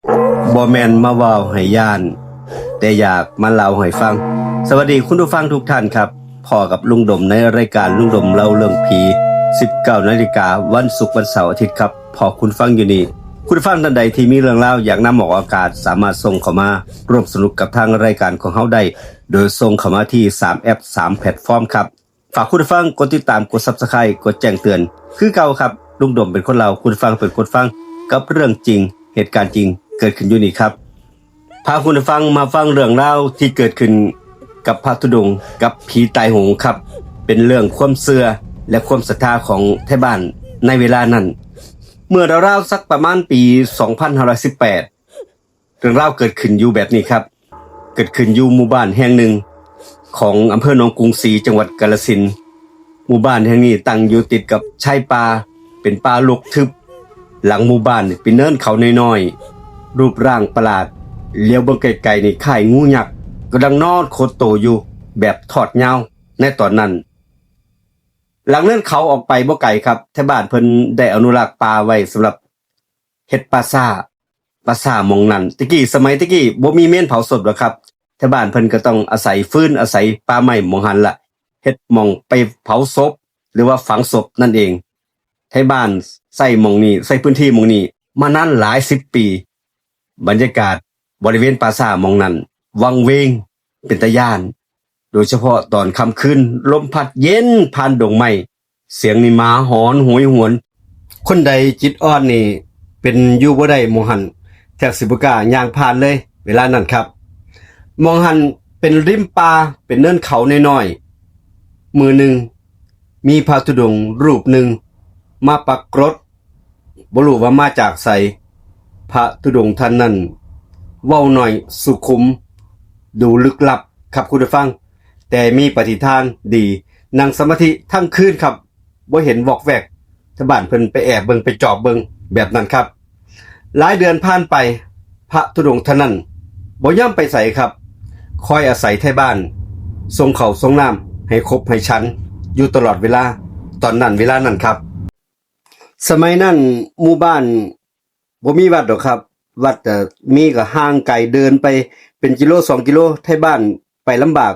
บ่แม่นมาเว้าให้ย่านแต่อยากมาเล่าให้ฟังสวัสดีคุณผู้ฟังทุกท่านครับพ่อกับลุงดมในรายการลุงดมเล่าเรื่องผี 19 นาฬิกาวันศุกร์วันเสาร์อาทิตย์ครับพอคุณฟังอยู่นี่คุณฟังท่านใดที่มีเรื่องเล่าอยากนำออกอากาศสามารถส่งเข้ามาร่วมสนุกกับทางรายการของเฮาได้โดยส่งเข้ามาที่3แอป3แพลตฟอร์มครับฝากคุณผู้ฟังกดติดตามกด Subscribe กดแจ้งเตือนคือเก่าครับลุงดมเป็นคนเล่าคุณฟังเป็นคนฟังกับเรื่องจริงเหตุการณ์จริงเกิดขึ้นอยู่นี่ครับพาคุณผู้ฟังมาฟังเรื่องเล่าที่เกิดขึ้นกับพระธุดงค์กับผีตายโหงครับเป็นเรื่องความเชื่อและความศรัทธาของไทบ้านในเวลานั้นเมื่อราวๆสักประมาณปี 2518 เรื่องราวเกิดขึ้นอยู่แบบนี้ครับเกิดขึ้นอยู่หมู่บ้านแห่งหนึ่งของอำเภอหนองกรุงศรีจังหวัดกาฬสินธุ์หมู่บ้านแห่งนี้ตั้งอยู่ติดกับชายป่าเป็นป่ารกทึบหลังหมู่บ้านเป็นเนินเขาน้อยๆรูปร่างประหลาดเลี้ยวเบิ่งไกลๆนี่คล้ายงูยักษ์กำลังนอนโคตรโตอยู่แบบทอดยาวในตอนนั้นหลังเนินเขาออกไปบ่ไกลครับแถวบ้านเพิ่นได้อนุรักษ์ป่าไว้สำหรับเฮ็ดปราสาทหม้องนั้นสมัยตะกี้บ่มีเมนเผาศพหรอกครับแถวบ้านเพิ่นก็ต้องอาศัยฟืนอาศัยป่าไม้หม้องหันล่ะเฮ็ดหม้องไปเผาศพหรือว่าฝังศพนั่นเองไทบ้านใส่หม้องนี้ใส่พื้นที่หม้องนี้มานานหลาย10ปีบรรยากาศบริเวณปราสาทหม้องนั้นวังเวงเป็นตาย้านโดยเฉพาะตอนค่ำคืนลมพัดเย็นผ่านดงไม้เสียงนี่หมาหอนโหยหวนคนใดจิตอ่อนนี่เป็นอยู่บ่ได้หมู่หันแทบสิบ่กล้าย่างผ่านเลยเวลานั้นครับหม้องหันเป็นริมป่าเป็นเนินเขาน้อยๆมือหนึ่งมีพระธุดงค์รูปหนึ่งมาปรากฏบ่รู้ว่ามาจากไสพระธุดงค์ท่านนั้นเว้าหน่อยสุขุมดูลึกลับครับคุณผู้ฟังแต่มีปฏิภาณดีนั่งสมาธิทั้งคืนครับบ่เห็นวอกแวกชาวบ้านเพิ่นไปแอบเบิ่งไปจอบเบิ่งแบบนั้นครับหลายเดือนผ่านไปพระธุดงค์ท่านนั้นบ่ย่ำไปไสครับคอยอาศัยไทบ้านส่งข้าวส่งน้ำให้ครบให้ฉันอยู่ตลอดเวลาตอนนั้นเวลานั้นครับสมัยนั้นหมู่บ้านบ่มีวัดดอกครับวัดมีก็ห่างไกลเดินไปเป็นกิโล2กิโลไทบ้านไปลำบาก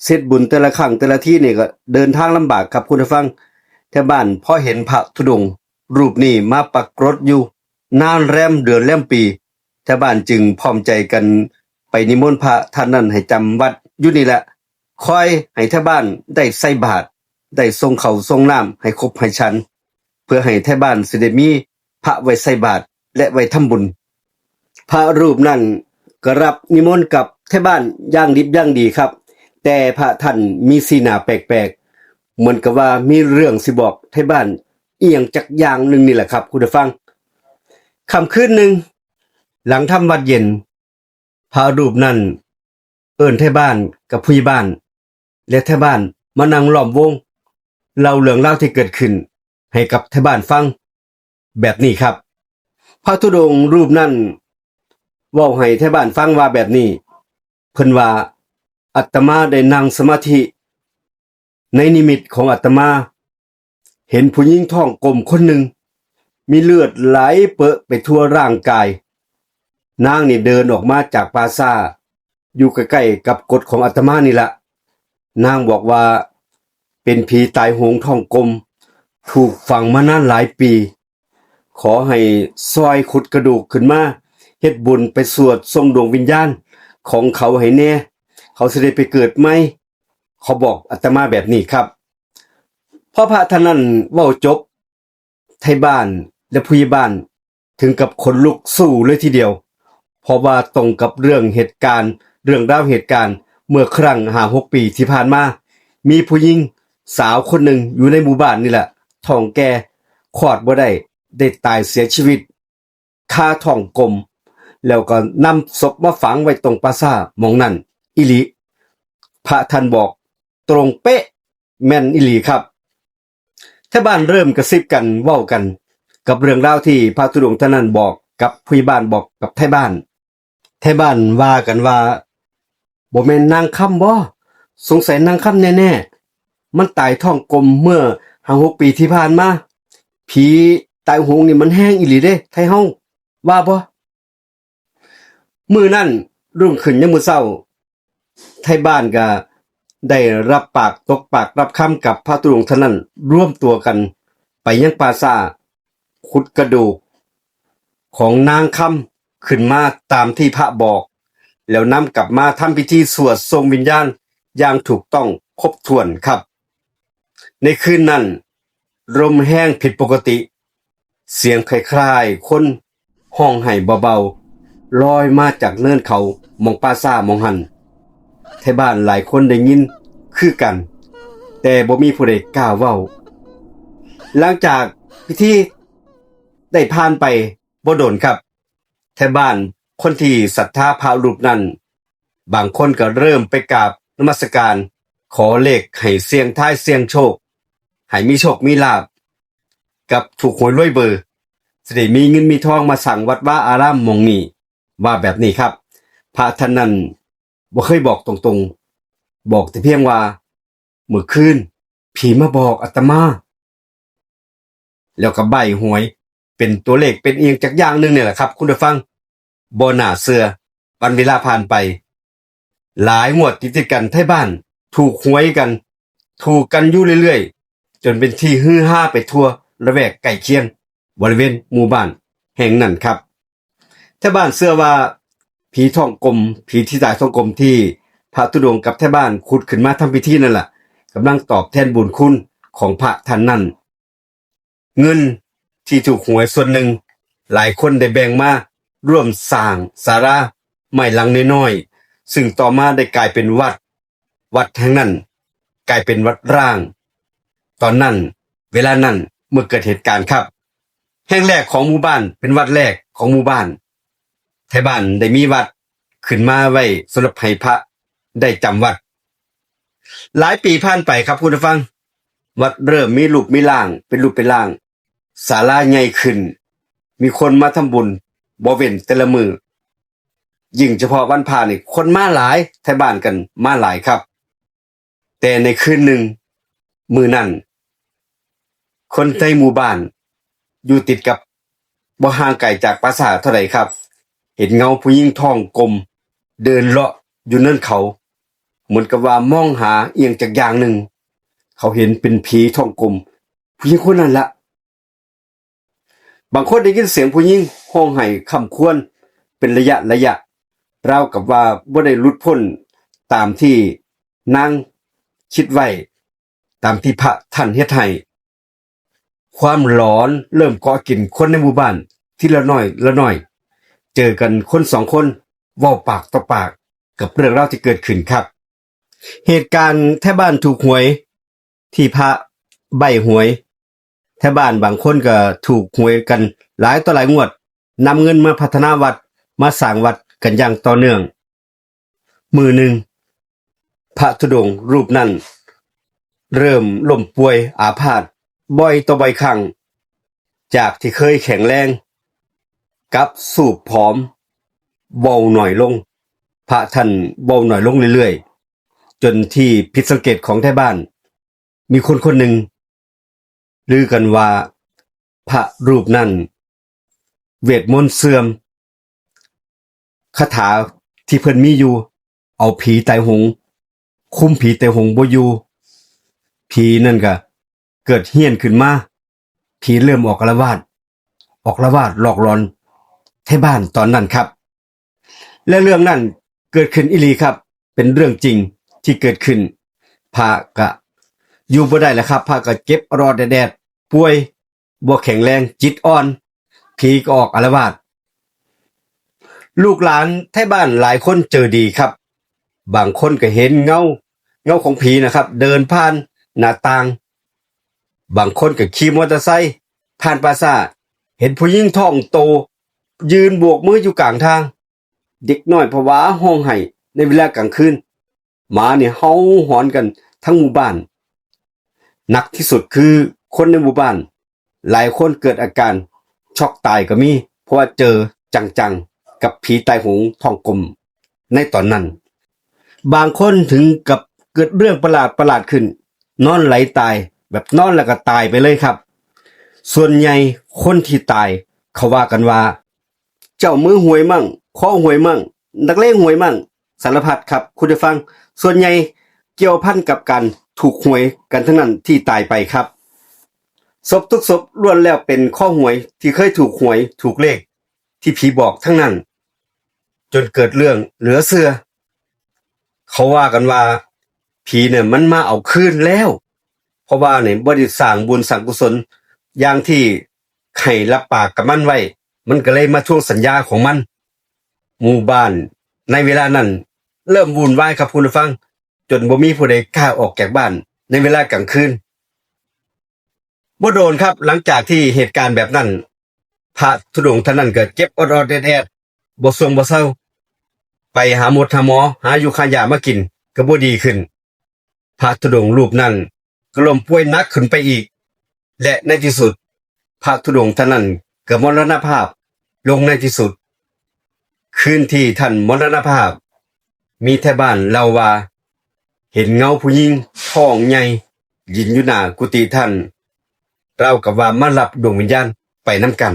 เสร็จบุญแต่ละครั้งแต่ละที่นี่ก็เดินทางลำบากครับคุณผู้ฟังไทบ้านพอเห็นพระธุดงค์รูปนี้มาปรากฏอยู่นานแรมเดือนแรมปีไทบ้านจึงพร้อมใจกันไปนิมนต์พระท่านนั้นให้จำวัดอยู่นี่แหละคอยให้ไทบ้านได้ใส่บาตรได้ส่งข้าวส่งน้ำให้ครบให้ฉันเพื่อให้ไทบ้านสิได้มีพระไว้ใส่บาตรและไว้ทำบุญพระรูปนั้นก็รับนิมนต์กับไทบ้านอย่างดิบอย่างดีครับแต่พระท่านมีสีหน้าแปลกๆเหมือนกับว่ามีเรื่องสิบอกไทบ้านอีหยังจักอย่างหนึ่งนี่แหละครับคุณผู้ฟังค่ำคืนหนึ่งหลังทำวัดเย็นพระรูปนั้นเอิ้นไทบ้านกับผู้ใหญ่บ้านและไทบ้านมานั่งล้อมวงเล่าเรื่องราวที่เกิดขึ้นให้กับไทบ้านฟังแบบนี้ครับพระธุดงค์รูปนั้นเว้าให้ไทบ้านฟังว่าแบบนี้เพิ่นว่าอาตมาได้นั่งสมาธิในนิมิตของอาตมาเห็นผู้หญิงท้องกลมคนหนึ่งมีเลือดไหลเปอะไปทั่วร่างกายนางนี่เดินออกมาจากปราสาทอยู่ใกล้ๆกับกฎของอาตมานี่ละนางบอกว่าเป็นผีตายโหงท้องกลมถูกฝังมานานหลายปีขอให้ซอยขุดกระดูกขึ้นมาเฮ็ดบุญไปสวดส่งดวงวิญญาณของเขาให้แน่เขาสิได้ไปเกิดใหม่เขาบอกอาตมาแบบนี้ครับพอพระท่านนั้นเว้าจบไทบ้านและผู้ใหญ่บ้านถึงกับขนลุกสู้เลยทีเดียวเพราะว่าตรงกับเรื่องราวเหตุการณ์เมื่อครั้ง5-6 ปีที่ผ่านมามีผู้หญิงสาวคนหนึ่งอยู่ในหมู่บ้านนี่แหละท้องแก่คลอดบ่ได้ตายเสียชีวิตคาท้องกลมแล้วก็นำศพมาฝังไว้ตรงปราสาทหม้องนั้นอีหลีพระท่านบอกตรงเป๊ะแม่นอีหลีครับชาวบ้านเริ่มกระซิบกันเว้ากันกับเรื่องราวที่พระธุดงค์ท่านนั้นบอกกับผู้ใหญ่บ้านบอกกับไทบ้านว่ากันว่าบ่แม่นนางค่ำบ่สงสัยนางค่ำแน่ๆมันตายท้องกลมเมื่อ5-6 ปีที่ผ่านมาผีตายโหงนี่มันแห้งอีหลีเด้ไทเฮาว่าบ่ มื้อนั้นรุ่งขึ้นยามมื้อเช้าไทบ้านก็ได้รับปากตกปากรับคำกับพระธุดงค์ท่านนั้นร่วมตัวกันไปยังปราสาทขุดกระดูกของนางคำขึ้นมาตามที่พระบอกแล้วนำกลับมาทำพิธีสวดส่งวิญญาณอย่างถูกต้องครบถ้วนครับในคืนนั้นลมแห้งผิดปกติเสียงคล้ายๆคนห้องไห้เบาๆลอยมาจากเนินเขามองปราสาทมองหันไทบ้านหลายคนได้ยินคือกันแต่บ่มีผู้ใดกล้าเว้าหลังจากพิธีได้ผ่านไปบ่โดนครับไทบ้านคนที่ศรัทธาพระรูปนั้นบางคนก็เริ่มไปกราบนมัสการขอเลขให้เสี่ยงทายเสี่ยงโชคให้มีโชคมีลาภกับถูกหวยรวยเบอร์สิได้มีเงินมีทองมาสั่งวัดว่าอารามหม้องนี้ว่าแบบนี้ครับพระท่านนั้นบ่เคยบอกตรงๆบอกแต่เพียงว่าเมื่อคืนผีมาบอกอาตมาแล้วก็ใบ้หวยเป็นตัวเลขเป็นเอียงจากอย่างหนึงเนี่ยแหละครับคุณผู้ฟังบ่น่าเชื่อวันเวลาผ่านไปหลายงวดติดกันไทบ้านถูกหวยกันถูกกันอยู่เรื่อยๆจนเป็นที่ฮือฮาไปทั่วละแวกใกล้เคียงบริเวณหมู่บ้านแห่งนั้นครับไทบ้านเชื่อว่าผีทองกลมผีที่ตายทองกลมที่พระธุดงค์กับไทบ้านขุดขึ้นมาทำพิธีนั่นแหละกำลังตอบแทนบุญคุณของพระท่านนั้นเงินที่ถูกหวยส่วนหนึ่งหลายคนได้แบ่งมาร่วมสร้างศาลาไม้หลังน้อยๆซึ่งต่อมาได้กลายเป็นวัดแห่งนั้นกลายเป็นวัดร้าง ตอนนั้นเวลานั้นเมื่อเกิดเหตุการณ์ครับแห่งแรกของหมู่บ้านเป็นวัดแรกของหมู่บ้านไทบ้านได้มีวัดขึ้นมาไว้สำหรับให้พระได้จำวัดหลายปีผ่านไปครับคุณผู้ฟังวัดเริ่มมีรูปมีร่างเป็นรูปเป็นร่างศาลาใหญ่ขึ้นมีคนมาทำบุญบ่เว้นแต่ละมือยิ่งเฉพาะวันพระนี่คนมาหลายไทบ้านกันมาหลายครับแต่ในคืนหนึ่งมื้อนั้นคนในหมู่บ้านอยู่ติดกับบ่ห่างไกลจากปราสาทเท่าใดครับเห็นเงาผู้หญิงท้องกลมเดินเลาะอยู่เนินเขาเหมือนกับว่ามองหาเอียงจากอย่างหนึ่งเขาเห็นเป็นผีท้องกลมผู้หญิงคนนั้นละบางคนได้ยินเสียงผู้หญิงร้องไห้ค่ำครวญเป็นระยะราวกับว่าบ่ได้หลุดพ้นตามที่นางคิดไว้ตามที่พระท่านเฮ็ดให้ความหลอนเริ่มเกาะกินคนในหมู่บ้านทีละน้อยเจอกันคนสองคนเว้าปากต่อปากกับเรื่องราวที่เกิดขึ้นครับเหตุการณ์แถวบ้านถูกหวยที่พระใบ้หวยแถวบ้านบางคนก็ถูกหวยกันหลายต่อหลายงวดนำเงินมาพัฒนาวัดมาสร้างวัดกันอย่างต่อเนื่องมื้อหนึ่งพระธุดงค์รูปนั้นเริ่มล้มป่วยอาพาธบ่อยต่อบ่อยครั้งจากที่เคยแข็งแรงกลับสูบผอมเบาหน่อยลงพระท่านเบาหน่อยลงเรื่อยๆจนที่ผิดสังเกตของไทบ้านมีคนหนึ่งลือกันว่าพระรูปนั้นเวทมนต์เสื่อมคาถาที่เพิ่นมีอยู่เอาผีตายโหงคุมผีตายโหงบ่อยู่ผีนั่นก็เกิดเฮี้ยนขึ้นมาผีเริ่มออกอาละวาดหลอกหลอนไทบ้านตอนนั้นครับและเรื่องนั้นเกิดขึ้นอีหลีครับเป็นเรื่องจริงที่เกิดขึ้นพระก็อยู่บ่ได้แล้วครับพระก็เจ็บรอดแดดป่วยบ่แข็งแรงจิตอ่อนผีก็ออกอาละวาดลูกหลานไทบ้านหลายคนเจอดีครับบางคนก็เห็นเงาของผีนะครับเดินผ่านหน้าต่างบางคนก็ขี่มอเตอร์ไซค์ผ่านปราสาทเห็นผู้หญิงท้องโตยืนโบกมืออยู่กลางทางเด็กน้อยผวาร้องไห้ในเวลากลางคืนหมาเนี่ยเห่าหอนกันทั้งหมู่บ้านหนักที่สุดคือคนในหมู่บ้านหลายคนเกิดอาการช็อกตายก็มีเพราะว่าเจอจังๆกับผีตายโหงท้องกลมในตอนนั้นบางคนถึงกับเกิดเรื่องประหลาดขึ้นนอนไหลตายแบบนอนแล้วก็ตายไปเลยครับส่วนใหญ่คนที่ตายเขาว่ากันว่าเจ้ามือหวยมั่งข้อหวยมั่ง นักเลงหวยมั่งสารพัดครับคุณผู้ฟังส่วนใหญ่เกี่ยวพันกับการถูกหวยกันทั้งนั้นที่ตายไปครับศพทุกศพล้วนแล้วเป็นข้อหวยที่เคยถูกหวยถูกเลขที่ผีบอกทั้งนั้นจนเกิดเรื่องเหลือเชื่อเขาว่ากันว่าผีเนี่ยมันมาเอาคืนแล้วเพราะว่าเนี่ยบ่ได้สร้างบุญสร้างกุศลอย่างที่ให้รับปากกับมันไว้มันก็เลยมาทวงสัญญาของมันหมู่บ้านในเวลานั้นเริ่มวุ่นวายครับคุณผู้ฟังจนบ่มีผู้ใดกล้าออกจากบ้านในเวลากลางคืนบ่โดนครับหลังจากที่เหตุการณ์แบบนั้นพระธุดงค์ท่านนั้นก็เจ็บอดๆแอดๆบ่ทรงบ่เศร้าไปหาหมอหาอยู่ขายามากินก็บ่ดีขึ้นพระธุดงค์รูปนั้นก็ล้มป่วยหนักขึ้นไปอีกและในที่สุดพระธุดงค์ท่านนั้นก็มรณภาพลงในที่สุดคืนที่ท่านมรณภาพมีแท่บ้านเล่าว่าเห็นเงาผู้หญิงท้องใหญ่ยืนอยู่หน้ากุฏิท่านเรากับว่ามารับดวงวิญญาณไปนำกัน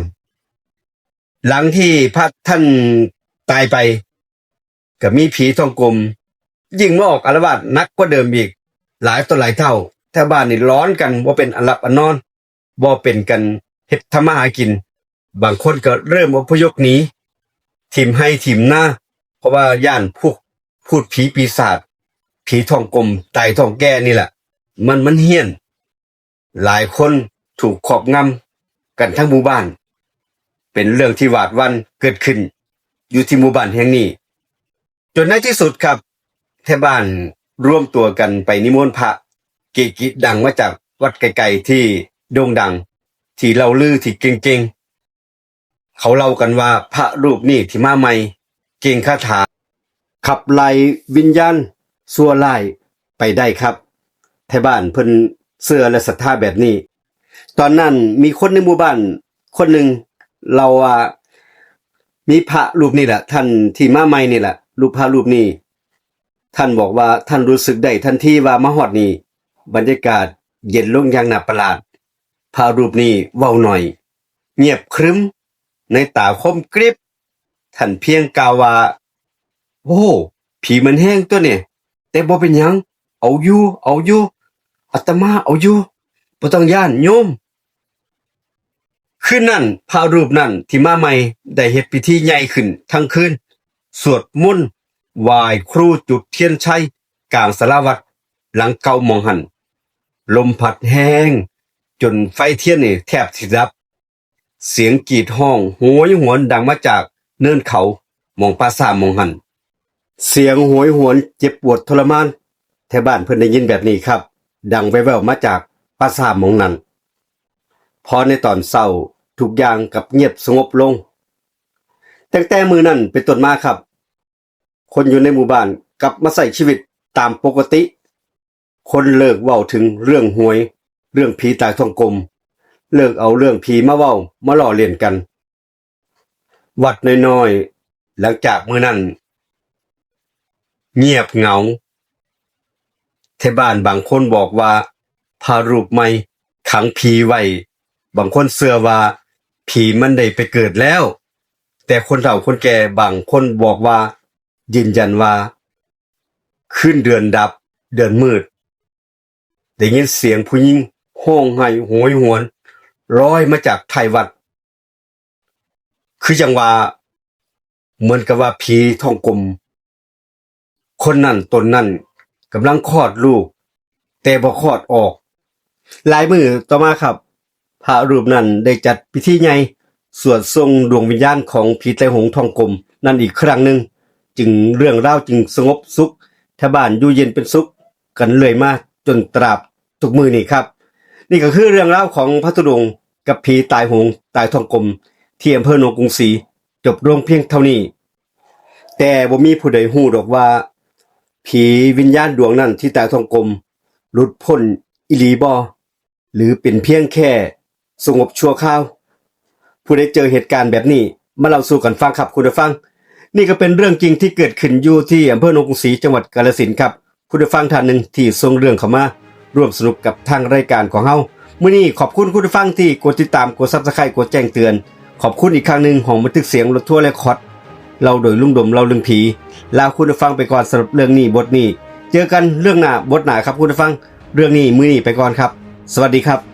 หลังที่พระท่านตายไปก็มีผีทองกลมยิ่งมาออกอาละวาดนักกว่าเดิมอีกหลายต่อหลายเท่าแถวบ้านนี่ร้อนกันว่าเป็นอันหลับอันนอนว่าเป็นกันเฮ็ดทำมาหากินบางคนก็เริ่มอพยพหนีถิ่มให้ถิ่มหน้าเพราะว่าย่านพวกพูดผีปีศาจผีทองกลมไตทองแก่นี่แหละมันเฮี้ยนหลายคนถูกครอบงำกันทั้งหมู่บ้านเป็นเรื่องที่หวาดหวั่นเกิดขึ้นอยู่ที่หมู่บ้านแห่งนี้จนในที่สุดครับแถวบ้านร่วมตัวกันไปนิมนต์พระเกจิดังมาจากวัดไกลๆที่โด่งดังที่เล่าลือที่เก่งๆเขาเล่ากันว่าพระรูปนี้ที่มาใหม่เก่งคาถาขับไล่วิญญาณชั่วร้ายไปได้ครับแถวบ้านเพิ่นเชื่อและศรัทธาแบบนี้ตอนนั้นมีคนในหมู่บ้านคนหนึ่งเราว่ามีพระรูปนี้แหละท่านที่มาใหม่นี่แหละรูปพระรูปนี้ท่านบอกว่าท่านรู้สึกได้ทันทีว่ามาฮอดนี้บรรยากาศเย็นลงอย่างน่าประหลาดพระรูปนี้เว้าหน่อยเงียบครึ้มในตาคมกริบท่านเพียงกล่าวว่าโอ้ผีมันแห้งตัวเนี่ยแต่บ่เป็นหยังเอาอยู่อาตมาเอาอยู่บ่ต้องย้านโยมคืนนั้นพระรูปนั้นที่มาใหม่ได้เฮ็ดพิธีใหญ่ขึ้นทั้งคืนสวดมนต์ไหว้ครูจุดเทียนชัยกลางศาลาวัดหลังเก่ามองหันลมพัดแห้งจนไฟเทียนนี่แทบสิดับเสียงกรีดห้องโหยหวนดังมาจากเนินเขามองปราสาทมองหันเสียงโหยหวนเจ็บปวดทรมานแถวบ้านเพิ่นได้ยินแบบนี้ครับดังแว่วๆมาจากปราสาทมองนั้นพอในตอนเช้าทุกอย่างกับเงียบสงบลงตั้งแต่มื้อนั้นเป็นต้นมาครับคนอยู่ในหมู่บ้านกลับมาใช้ชีวิตตามปกติคนเลิกเว้าถึงเรื่องหวยเรื่องผีตายทองกลมเลิกเอาเรื่องผีมาเว้ามาล้อเล่นกันวัดน้อยๆหลังจากมื้อนั้นเงียบเหงาแถวบ้านบางคนบอกว่าพระรูปใหม่ขังผีไว้บางคนเชื่อว่าผีมันได้ไปเกิดแล้วแต่คนเฒ่าคนแก่บางคนบอกว่ายืนยันว่าคืนเดือนดับเดือนมืดได้ยินเสียงผู้หญิงร้องไห้โหยหวนลอยมาจากท้ายวัดคือจังว่าเหมือนกับว่าผีทองกลมคนนั้นตนนั้นกำลังคลอดลูกแต่บ่คลอดออกหลายมื้อต่อมาครับพระรูปนั้นได้จัดพิธีใหญ่สวดส่งดวงวิญญาณของผีไตรหงส์ทองกลมนั่นอีกครั้งหนึ่งจึงเรื่องราวจึงสงบสุขชาวบ้านอยู่เย็นเป็นสุขกันเลยมาจนตราบทุกมื้อนี้ครับนี่ก็คือเรื่องราวของพระธุดงค์กับผีตายหงส์ตายทองกลมที่อำเภอโนนกรุงศรีจบลงเพียงเท่านี้แต่บ่มีผู้ใดฮู้ดอกว่าผีวิญญาณดวงนั้นที่ตายทองกลมหลุดพ้นอีหลีบ่หรือเป็นเพียงแค่สงบชั่วคราวผู้ใดเจอเหตุการณ์แบบนี้มาเล่าสู่กันฟังครับคุณผู้ฟังนี่ก็เป็นเรื่องจริงที่เกิดขึ้นอยู่ที่อำเภอโนนกรุงศรีจังหวัดกาฬสินธุ์ครับคุณผู้ฟังท่านหนึ่งที่ส่งเรื่องเข้ามาร่วมสนุกกับทางรายการของเฮามื้อนี้ขอบคุณคุณผู้ฟังที่กดติดตามกด Subscribe กดแจ้งเตือนขอบคุณอีกครั้งหนึ่งของบันทึกเสียงรถทัวร์และคอร์ด เราโดยลุงดมเราเรื่องผีลาคุณผู้ฟังไปก่อนสำหรับเรื่องนี้บทนี้เจอกันเรื่องหน้าบทหน้าครับคุณผู้ฟังเรื่องนี้มื้อนี้ไปก่อนครับสวัสดีครับ